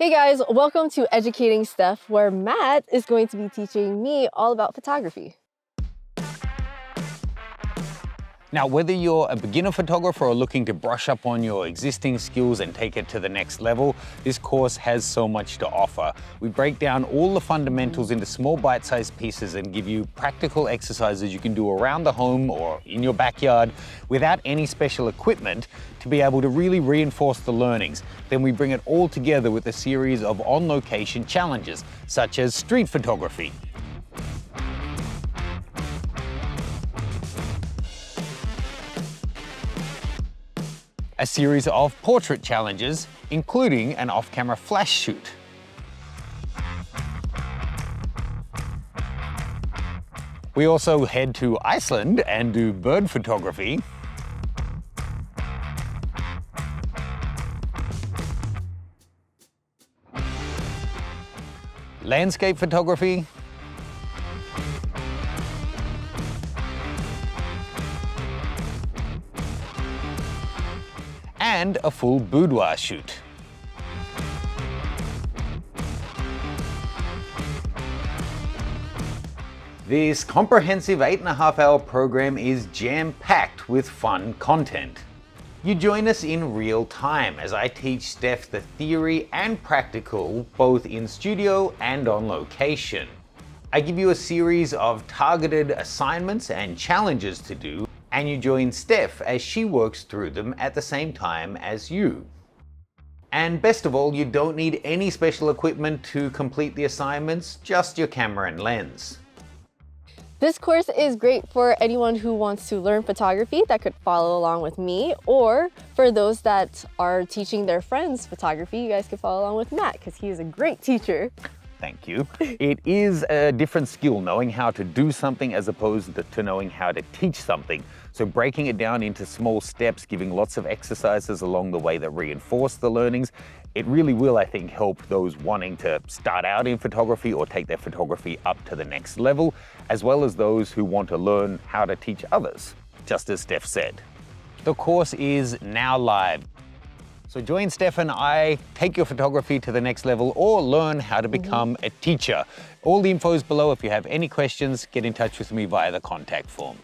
Hey guys, welcome to Educating Steph, where Matt is going to be teaching me all about photography. Now, whether you're a beginner photographer or looking to brush up on your existing skills and take it to the next level, this course has so much to offer. We break down all the fundamentals into small bite-sized pieces and give you practical exercises you can do around the home or in your backyard without any special equipment to be able to really reinforce the learnings. Then we bring it all together with a series of on-location challenges, such as street photography, a series of portrait challenges, including an off-camera flash shoot. We also head to Iceland and do bird photography. Landscape photography. And a full boudoir shoot. This comprehensive 8.5-hour program is jam-packed with fun content. You join us in real time as I teach Steph the theory and practical, both in studio and on location. I give you a series of targeted assignments and challenges to do, and you join Steph as she works through them at the same time as you. And best of all, you don't need any special equipment to complete the assignments, just your camera and lens. This course is great for anyone who wants to learn photography that could follow along with me, or for those that are teaching their friends photography, you guys could follow along with Matt because he is a great teacher. Thank you. It is a different skill, knowing how to do something as opposed to knowing how to teach something. So breaking it down into small steps, giving lots of exercises along the way that reinforce the learnings, it really will, I think, help those wanting to start out in photography or take their photography up to the next level, as well as those who want to learn how to teach others, just as Steph said. The course is now live. So join Steph and I, take your photography to the next level, or learn how to become a teacher. All the info is below. If you have any questions, get in touch with me via the contact form.